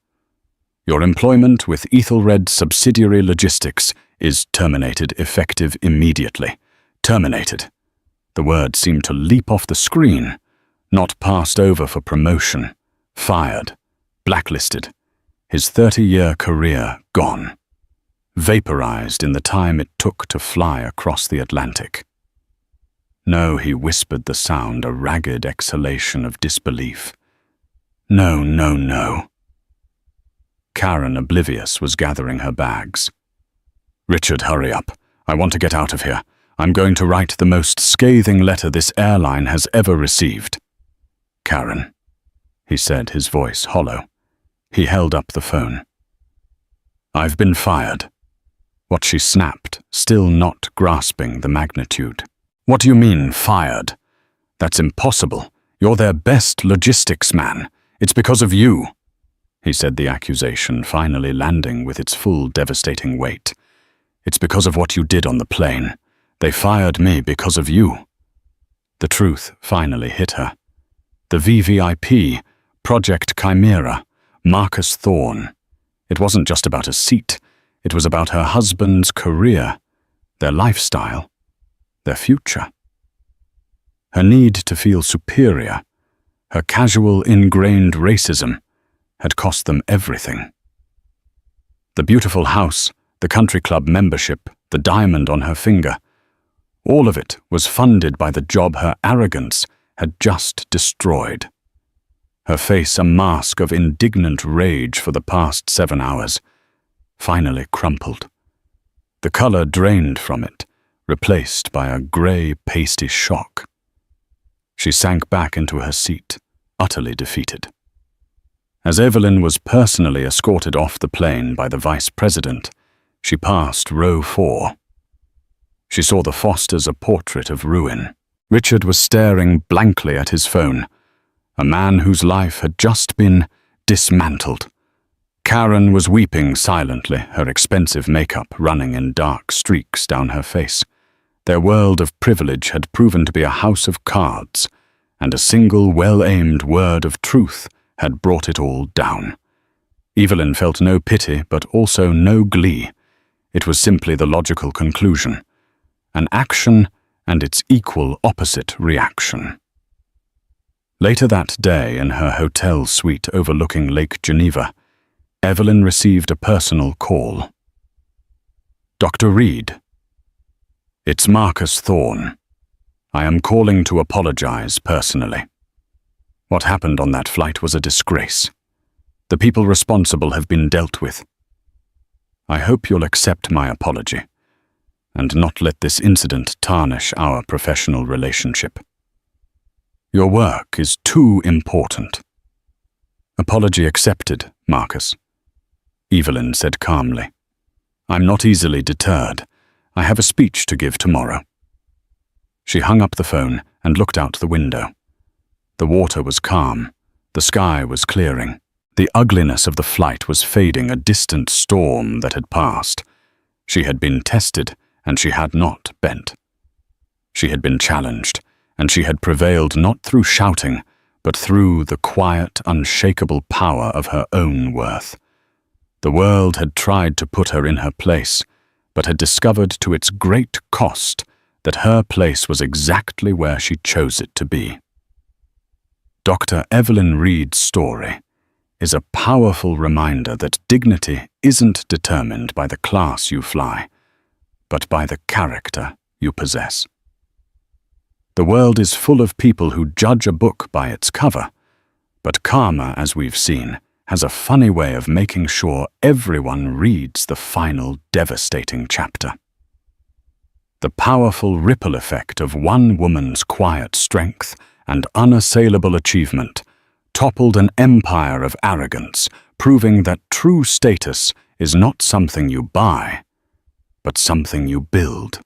"Your employment with Ethelred Subsidiary Logistics is terminated effective immediately." Terminated. The word seemed to leap off the screen. Not passed over for promotion. Fired. Blacklisted. His 30-year career gone. Vaporized in the time it took to fly across the Atlantic. "No," he whispered the sound, a ragged exhalation of disbelief. "No, no, no." Karen, oblivious, was gathering her bags. "Richard, hurry up. I want to get out of here. I'm going to write the most scathing letter this airline has ever received." "Karen," he said, his voice hollow. He held up the phone. "I've been fired." What she snapped, still not grasping the magnitude. "What do you mean, fired? That's impossible. You're their best logistics man. It's because of you." He said, the accusation finally landing with its full devastating weight. "It's because of what you did on the plane. They fired me because of you." The truth finally hit her. The VVIP, Project Chimera, Marcus Thorne. It wasn't just about a seat. It was about her husband's career, their lifestyle, their future. Her need to feel superior, Her casual, ingrained racism had cost them everything. The beautiful house, the country club membership, the diamond on her finger, all of it was funded by the job her arrogance had just destroyed. Her face a mask of indignant rage for the past 7 hours, finally crumpled. The color drained from it, replaced by a grey, pasty shock. She sank back into her seat, utterly defeated. As Evelyn was personally escorted off the plane by the vice president, she passed row 4. She saw the Fosters a portrait of ruin. Richard was staring blankly at his phone, a man whose life had just been dismantled. Karen was weeping silently, her expensive makeup running in dark streaks down her face. Their world of privilege had proven to be a house of cards, and a single well-aimed word of truth had brought it all down. Evelyn felt no pity, but also no glee. It was simply the logical conclusion. An action and its equal opposite reaction. Later that day, in her hotel suite overlooking Lake Geneva, Evelyn received a personal call. "Dr. Reed. It's Marcus Thorne. I am calling to apologize personally. What happened on that flight was a disgrace. The people responsible have been dealt with. I hope you'll accept my apology, and not let this incident tarnish our professional relationship. Your work is too important." "Apology accepted, Marcus," Evelyn said calmly. "I'm not easily deterred. I have a speech to give tomorrow." She hung up the phone and looked out the window. The water was calm. The sky was clearing. The ugliness of the flight was fading, a distant storm that had passed. She had been tested, and she had not bent. She had been challenged, and she had prevailed not through shouting, but through the quiet, unshakable power of her own worth. The world had tried to put her in her place, but had discovered to its great cost that her place was exactly where she chose it to be. Dr. Evelyn Reed's story is a powerful reminder that dignity isn't determined by the class you fly, but by the character you possess. The world is full of people who judge a book by its cover, but karma, as we've seen, has a funny way of making sure everyone reads the final devastating chapter. The powerful ripple effect of one woman's quiet strength and unassailable achievement toppled an empire of arrogance, proving that true status is not something you buy, but something you build.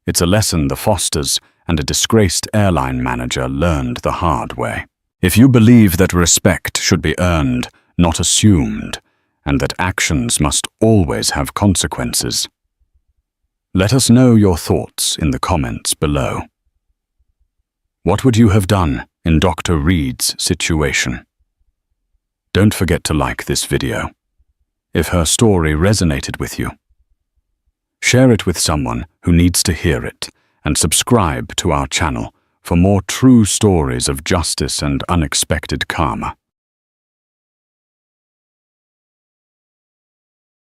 It's a lesson the Fosters and a disgraced airline manager learned the hard way. If you believe that respect should be earned, not assumed, and that actions must always have consequences, let us know your thoughts in the comments below. What would you have done in Dr. Reed's situation? Don't forget to like this video if her story resonated with you. Share it with someone who needs to hear it, and subscribe to our channel for more true stories of justice and unexpected karma.